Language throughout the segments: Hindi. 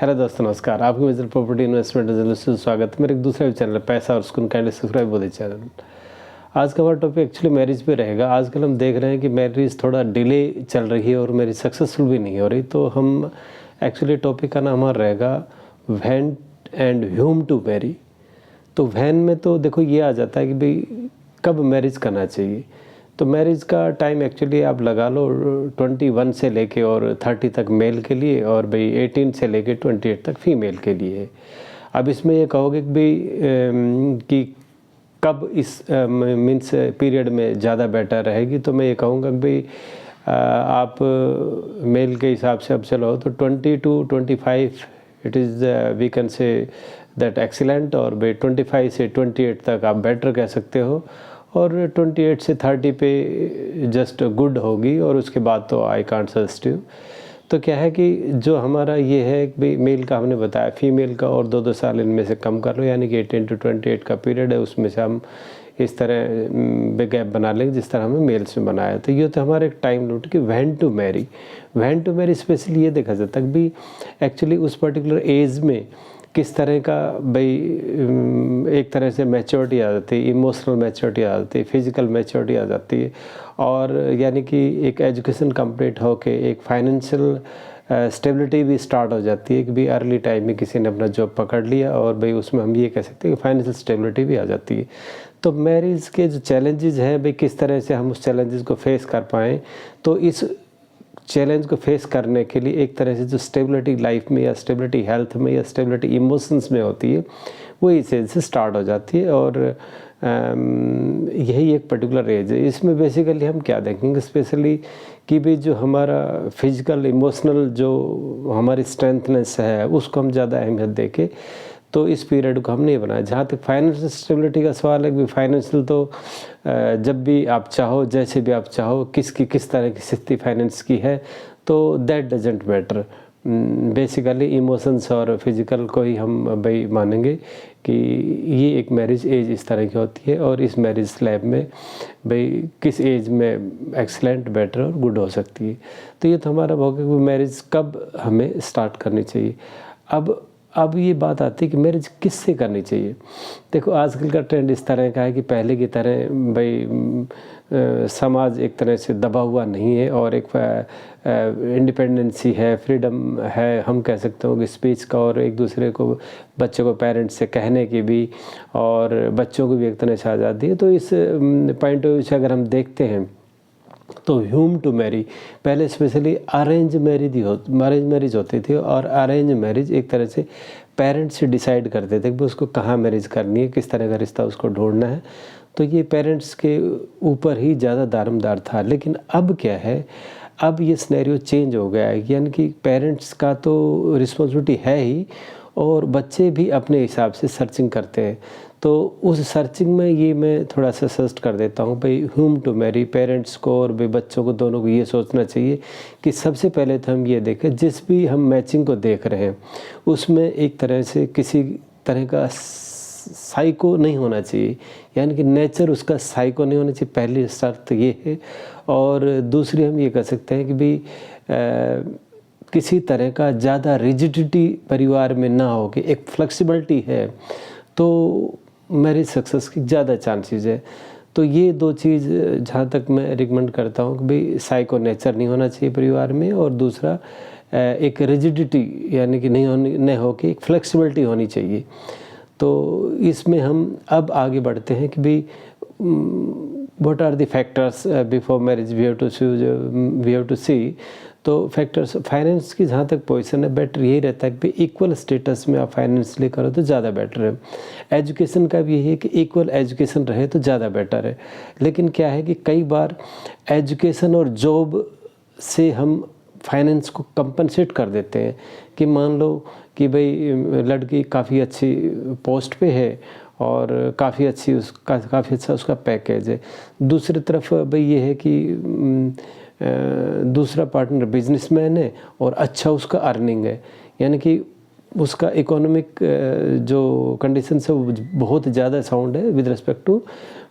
हेलो दोस्तों, नमस्कार। आपको मेजर प्रॉपर्टी इन्वेस्टमेंट जर्नलिस्ट से स्वागत है। मेरे एक दूसरे चैनल पैसा और सुकून, काइंडली सब्सक्राइब बोले चैनल। आज का हमारा टॉपिक एक्चुअली मैरिज पे रहेगा। आजकल हम देख रहे हैं कि मैरिज थोड़ा डिले चल रही है और मैरिज सक्सेसफुल भी नहीं हो रही। तो हम एक्चुअली टॉपिक का नाम हमारा रहेगा when and whom to marry. तो व्हेन में तो देखो ये आ जाता है कि भाई कब मैरिज करना चाहिए। तो मैरिज का टाइम एक्चुअली आप लगा लो 21 से लेके और 30 तक मेल के लिए, और भाई 18 से लेके 28 तक फीमेल के लिए है। अब इसमें ये कहोगे कि भाई कि कब इस मीन्स पीरियड में ज़्यादा बेटर रहेगी, तो मैं ये कहूँगा कि भाई आप मेल के हिसाब से अब चलो तो 20 to 25 it is we can say that excellent, और भाई 25 से 28 तक आप बेटर कह सकते हो, और 28 से 30 पे जस्ट गुड होगी, और उसके बाद तो आई कांट सजेस्ट यू। तो क्या है कि जो हमारा ये है कि भाई मेल का हमने बताया, फीमेल का और 2-2 साल इनमें से कम कर लो, यानी कि 18 to 28 का पीरियड है, उसमें से हम इस तरह गैप बना लेंगे जिस तरह हमें मेल्स में बनाया। तो ये तो हमारा एक टाइम नोट कि when to marry. When to marry specially ये देखा जाता है कि भाई एक्चुअली उस पर्टिकुलर एज में किस तरह का भाई एक तरह से मैच्योरिटी आ जाती है, इमोशनल मैच्योरिटी आ जाती है, फिजिकल मैच्योरिटी आ जाती है, और यानी कि एक एजुकेशन कंप्लीट होके एक फाइनेंशियल स्टेबिलिटी भी स्टार्ट हो जाती है कि भाई अर्ली टाइम में किसी ने अपना जॉब पकड़ लिया, और भाई उसमें हम ये कह सकते हैं कि फाइनेंशियल स्टेबिलिटी भी आ जाती है। तो मैरिज के जो चैलेंजेस हैं भाई किस तरह से हम उस चैलेंजेस को फेस कर पाएँ, तो इस चैलेंज को फेस करने के लिए एक तरह से जो स्टेबिलिटी लाइफ में या स्टेबिलिटी हेल्थ में या स्टेबिलिटी इमोशंस में होती है वो इस एज से स्टार्ट हो जाती है, और यही एक पर्टिकुलर एज है। इसमें बेसिकली हम क्या देखेंगे स्पेशली कि भाई जो हमारा फिजिकल इमोशनल जो हमारी स्ट्रेंथनेस है उसको हम ज़्यादा अहमियत देके तो इस पीरियड को हम नहीं बनाया। जहाँ तक फाइनेंशियल स्टेबिलिटी का सवाल है कि फाइनेंशियल तो जब भी आप चाहो, जैसे भी आप चाहो, किस तरह की स्थिति फाइनेंस की है, तो that doesn't matter. Basically emotions और फिजिकल को ही हम भाई मानेंगे कि ये एक मैरिज एज इस तरह की होती है, और इस मैरिज स्लैब में भाई किस एज में एक्सीलेंट, बेटर और गुड हो सकती है। तो ये तो हमारा हो गया कि मैरिज कब हमें स्टार्ट करनी चाहिए। अब ये बात आती है कि मैरिज किससे करनी चाहिए। देखो आजकल का ट्रेंड इस तरह का है कि पहले की तरह भाई समाज एक तरह से दबा हुआ नहीं है, और एक इंडिपेंडेंसी है, फ्रीडम है, हम कह सकते हो कि स्पीच का, और एक दूसरे को बच्चों को पेरेंट्स से कहने की भी, और बच्चों को भी एक तरह से आज़ादी है। तो इस पॉइंट ऑफ व्यू से अगर हम देखते हैं तो व्हॉम टू मैरी, पहले स्पेशली अरेंज मैरिज होती थी, और अरेंज मैरिज एक तरह से पेरेंट्स से डिसाइड करते थे कि उसको कहाँ मैरिज करनी है, किस तरह का रिश्ता उसको ढूंढना है। तो ये पेरेंट्स के ऊपर ही ज़्यादा दारोमदार था। लेकिन अब क्या है, अब ये सिनेरियो चेंज हो गया है, यानी कि पेरेंट्स का तो रिस्पॉन्सिबिलिटी है ही, और बच्चे भी अपने हिसाब से सर्चिंग करते हैं। तो उस सर्चिंग में ये मैं थोड़ा सा सजेस्ट कर देता हूँ भाई व्हॉम टू मैरी। पेरेंट्स को और भाई बच्चों को दोनों को ये सोचना चाहिए कि सबसे पहले तो हम ये देखें जिस भी हम मैचिंग को देख रहे हैं उसमें एक तरह से किसी तरह का साइको नहीं होना चाहिए, यानी कि नेचर उसका साइको नहीं होना चाहिए, पहली शर्त ये है। और दूसरी हम ये कह सकते हैं कि भाई किसी तरह का ज़्यादा रिजिडिटी परिवार में ना हो, कि एक फ्लेक्सिबिलिटी है, तो मैरिज सक्सेस की ज़्यादा चांसेस है। तो ये दो चीज़ जहाँ तक मैं रिकमेंड करता हूँ कि भाई साइको नेचर नहीं होना चाहिए परिवार में, और दूसरा एक रिजिडिटी यानी कि नहीं हो कि एक फ्लेक्सिबिलिटी होनी चाहिए। तो इसमें हम अब आगे बढ़ते हैं कि भाई what are the factors before marriage we have to see. तो फैक्टर्स फाइनेंस की जहाँ तक पोजीशन है, बेटर यही रहता है कि भाई इक्वल स्टेटस में आप फाइनेंशियली करो तो ज़्यादा बेटर है। एजुकेशन का भी यही है कि इक्वल एजुकेशन रहे तो ज़्यादा बेटर है। लेकिन क्या है कि कई बार एजुकेशन और जॉब से हम फाइनेंस को कंपनसेट कर देते हैं, कि मान लो कि भाई लड़की काफ़ी अच्छी पोस्ट पे है और काफ़ी अच्छा उसका पैकेज है। दूसरी तरफ भाई ये है कि दूसरा पार्टनर बिजनेसमैन है और अच्छा उसका अर्निंग है, यानी कि उसका इकोनॉमिक जो कंडीशन है वो बहुत ज़्यादा साउंड है विद रिस्पेक्ट टू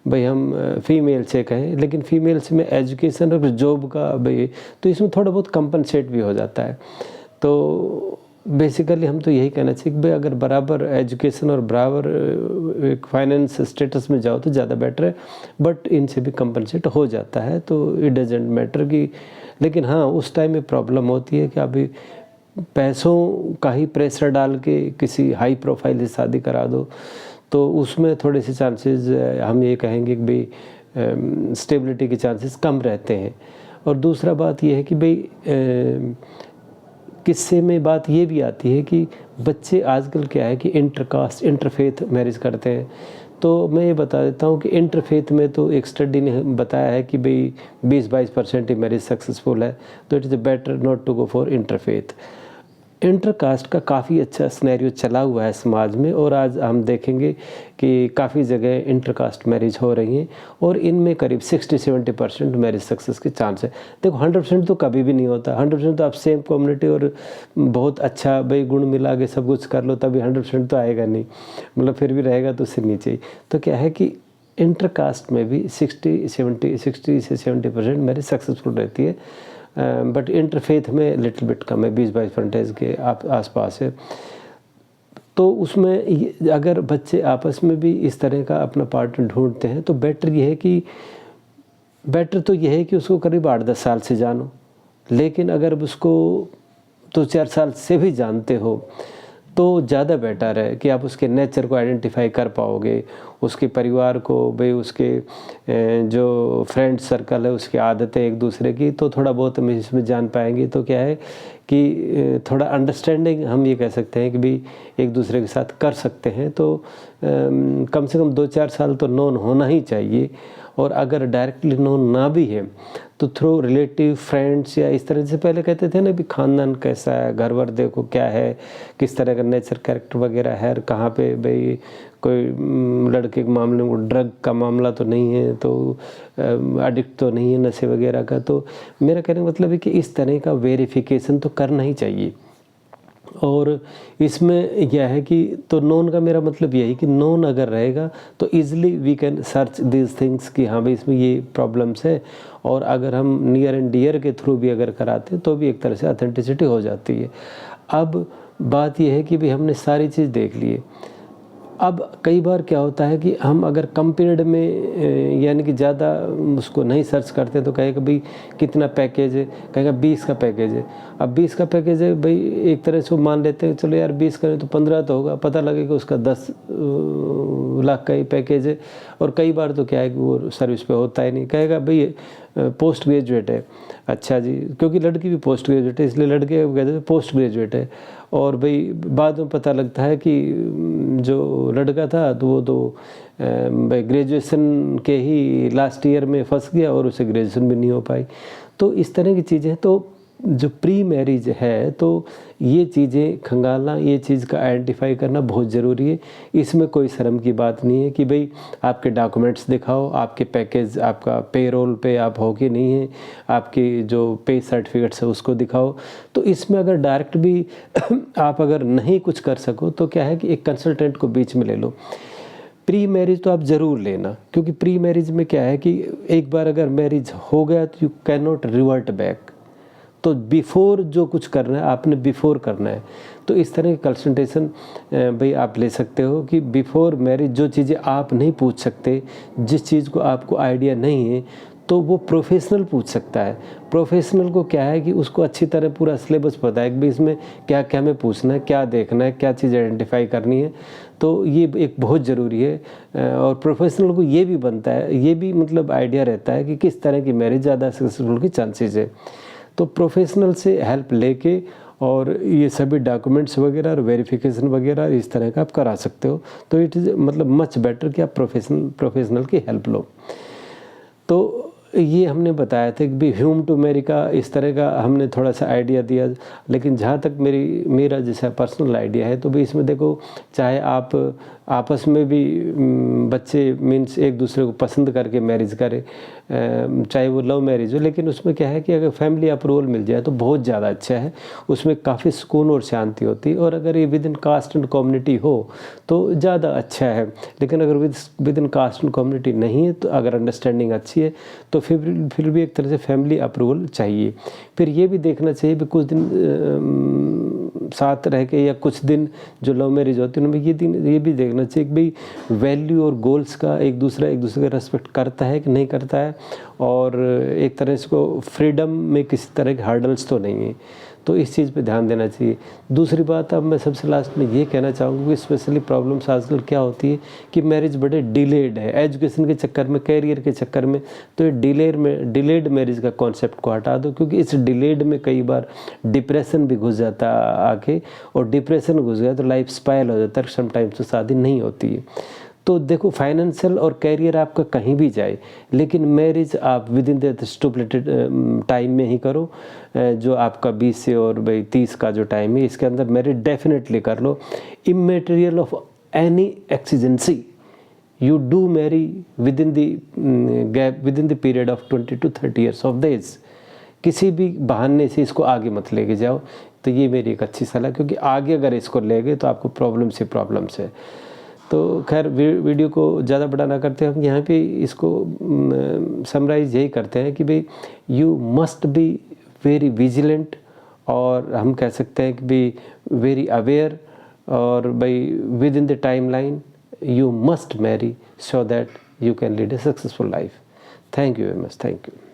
भाई हम फीमेल से कहें। लेकिन फीमेल्स में एजुकेशन और जॉब का भाई, तो इसमें थोड़ा बहुत कंपनसेट भी हो जाता है। तो बेसिकली हम तो यही कहना चाहिए कि भाई अगर बराबर एजुकेशन और बराबर एक फाइनेंस स्टेटस में जाओ तो ज़्यादा बेटर है, बट इनसे भी कंपनसेट हो जाता है, तो इट डजेंट मैटर कि, लेकिन हाँ उस टाइम में प्रॉब्लम होती है कि अभी पैसों का ही प्रेशर डाल के किसी हाई प्रोफाइल से शादी करा दो, तो उसमें थोड़े से चांसेस हम ये कहेंगे कि भाई स्टेबिलिटी के चांसेस कम रहते हैं। और दूसरा बात ये है कि भाई किस्से में बात ये भी आती है कि बच्चे आजकल क्या है कि इंटरकास्ट इंटरफेथ मैरिज करते हैं। तो मैं ये बता देता हूँ कि इंटरफेथ में तो एक स्टडी ने बताया है कि भाई 20-22% ही मैरिज सक्सेसफुल है, तो it is better not to go for interfaith. Intercaste का काफ़ी अच्छा सिनेरियो चला हुआ है समाज में, और आज हम देखेंगे कि काफ़ी जगह इंटरकास्ट मैरिज हो रही हैं और इनमें करीब 60-70% मैरिज सक्सेस के चांस है। देखो 100% तो कभी भी नहीं होता, 100% तो आप सेम कम्युनिटी और बहुत अच्छा भाई गुण मिला के सब कुछ कर लो तभी 100% तो आएगा नहीं, मतलब फिर भी रहेगा तो उससे नीचे ही। तो क्या है कि इंटरकास्ट में भी 60 से 70% मैरिज सक्सेसफुल रहती है, बट इंटरफेथ में लिटिल बिट कम है, 20-22% के आसपास है। तो उसमें अगर बच्चे आपस में भी इस तरह का अपना पार्टनर ढूंढते हैं तो बेटर तो यह है कि उसको करीब 8-10 साल से जानो, लेकिन अगर उसको 2-4 साल से भी जानते हो तो ज़्यादा बेटर है कि आप उसके नेचर को आइडेंटिफाई कर पाओगे, उसके परिवार को भाई, उसके जो फ्रेंड सर्कल है, उसकी आदतें एक दूसरे की, तो थोड़ा बहुत हम इसमें जान पाएंगे। तो क्या है कि थोड़ा अंडरस्टैंडिंग हम ये कह सकते हैं कि भी एक दूसरे के साथ कर सकते हैं। तो कम से कम 2-4 साल तो नोन होना ही चाहिए, और अगर डायरेक्टली नोन ना भी है तो थ्रू रिलेटिव फ्रेंड्स या इस तरह से, पहले कहते थे ना भी खानदान कैसा है, घर वर देखो क्या है, किस तरह का नेचर कैरेक्टर वगैरह है, कहाँ पे भाई कोई लड़के के मामले में ड्रग का मामला तो नहीं है, तो एडिक्ट तो नहीं है नशे वगैरह का। तो मेरा कहने का मतलब है कि इस तरह का वेरिफिकेशन तो करना ही चाहिए। और इसमें यह है कि तो नोन का मेरा मतलब यही कि नोन अगर रहेगा तो easily we can search these things कि हाँ भाई इसमें ये प्रॉब्लम्स है, और अगर हम नियर एंड डियर के थ्रू भी अगर कराते हैं तो भी एक तरह से ऑथेंटिसिटी हो जाती है। अब बात यह है कि भाई हमने सारी चीज़ देख ली है। अब कई बार क्या होता है कि हम अगर कम पीरियड में यानी कि ज़्यादा उसको नहीं सर्च करते तो कहेगा भाई कितना पैकेज है, कहेगा 20 का पैकेज है। अब 20 का पैकेज है भाई, एक तरह से वो मान लेते हैं चलो यार 20 करें तो 15 तो होगा, पता लगेगा उसका 10 लाख का ही पैकेज है। और कई बार तो क्या है कि वो सर्विस पे होता ही नहीं, कहेगा भाई पोस्ट ग्रेजुएट है, अच्छा जी, क्योंकि लड़की भी पोस्ट ग्रेजुएट है इसलिए लड़के कहते हैं पोस्ट ग्रेजुएट है। और भाई बाद में पता लगता है कि जो लड़का था तो वो तो भाई ग्रेजुएशन के ही लास्ट ईयर में फंस गया और उसे ग्रेजुएशन भी नहीं हो पाई। तो इस तरह की चीज़ें, तो जो प्री मैरिज है तो ये चीज़ें खंगालना, ये चीज़ का आइडेंटिफाई करना बहुत ज़रूरी है। इसमें कोई शर्म की बात नहीं है कि भाई आपके डॉक्यूमेंट्स दिखाओ, आपके पैकेज, आपका पेरोल पे आप हो कि नहीं है, आपकी जो पे सर्टिफिकेट्स है उसको दिखाओ। तो इसमें अगर डायरेक्ट भी आप अगर नहीं कुछ कर सको तो क्या है कि एक कंसल्टेंट को बीच में ले लो। प्री मैरिज तो आप ज़रूर लेना, क्योंकि प्री मैरिज में क्या है कि एक बार अगर मैरिज हो गया तो you can not revert back. तो बिफोर जो कुछ करना है आपने बिफोर करना है। तो इस तरह की कंसल्टेशन भाई आप ले सकते हो कि बिफोर मैरिज जो चीज़ें आप नहीं पूछ सकते, जिस चीज़ को आपको आइडिया नहीं है, तो वो प्रोफेशनल पूछ सकता है। प्रोफेशनल को क्या है कि उसको अच्छी तरह पूरा सिलेबस पता है कि भाई इसमें क्या क्या हमें पूछना है, क्या देखना है, क्या चीज़ आइडेंटिफाई करनी है। तो ये एक बहुत ज़रूरी है। और प्रोफेशनल को ये भी बनता है, ये भी मतलब आइडिया रहता है कि किस तरह की मैरिज ज़्यादा सक्सेसफुल की चांसेस है। तो प्रोफेशनल से हेल्प लेके और ये सभी डॉक्यूमेंट्स वगैरह और वेरिफिकेशन वगैरह इस तरह का आप करा सकते हो। तो इट इज़ मतलब मच बेटर कि आप प्रोफेशनल की हेल्प लो। तो ये हमने बताया था कि भी ह्यूम टू मैरी का इस तरह का हमने थोड़ा सा आइडिया दिया, लेकिन जहाँ तक मेरा जैसा पर्सनल आइडिया है तो भी इसमें देखो, चाहे आप आपस में भी बच्चे मीन्स एक दूसरे को पसंद करके मैरिज करें, चाहे वो लव मैरिज हो, लेकिन उसमें क्या है कि अगर फैमिली अप्रूवल मिल जाए तो बहुत ज़्यादा अच्छा है, उसमें काफ़ी सुकून और शांति होती है। और अगर ये within caste and community हो तो ज़्यादा अच्छा है, लेकिन अगर within caste and community नहीं है तो अगर अंडरस्टैंडिंग अच्छी है तो फिर भी एक तरह से फैमिली अप्रूवल चाहिए। फिर ये भी देखना चाहिए कि कुछ दिन साथ रह के या कुछ दिन जो लव मैरिज होती है उनमें ये भी देखना चाहिए कि भाई वैल्यू और गोल्स का एक दूसरे का रेस्पेक्ट करता है कि नहीं करता है, और एक तरह से इसको फ्रीडम में किसी तरह के हार्डल्स तो नहीं है, तो इस चीज़ पे ध्यान देना चाहिए। दूसरी बात, अब मैं सबसे लास्ट में ये कहना चाहूँगा कि स्पेशली प्रॉब्लम्स आजकल क्या होती है कि मैरिज बड़े डिलेड है, एजुकेशन के चक्कर में, कैरियर के चक्कर में। तो ये डिलेड मैरिज का कॉन्सेप्ट को हटा दो, क्योंकि इस डिलेड में कई बार डिप्रेशन भी घुस जाता आके, और डिप्रेशन घुस गया तो लाइफ स्पाइल हो जाता है, समटाइम्स तो शादी नहीं होती है। तो देखो, फाइनेंशियल और कैरियर आपका कहीं भी जाए, लेकिन मैरिज आप with in the stipulated time में ही करो, जो आपका 20 से और भाई 30 का जो टाइम है, इसके अंदर मैरिज डेफिनेटली कर लो। Immaterial of any exigency, you do marry within the within the period of 20 to 30 years of days। किसी भी बहाने से इसको आगे मत लेके जाओ, तो ये मेरी एक अच्छी सलाह, क्योंकि आगे अगर इसको ले गए तो आपको प्रॉब्लम्स है। तो खैर, वीडियो को ज़्यादा बड़ा ना करते, हम यहाँ पे इसको समराइज़ यही करते हैं कि भाई you must be very vigilant, और हम कह सकते हैं कि भाई वेरी अवेयर, और भाई with in the time line you must marry so that you can lead a successful life. Thank you very much. Thank you.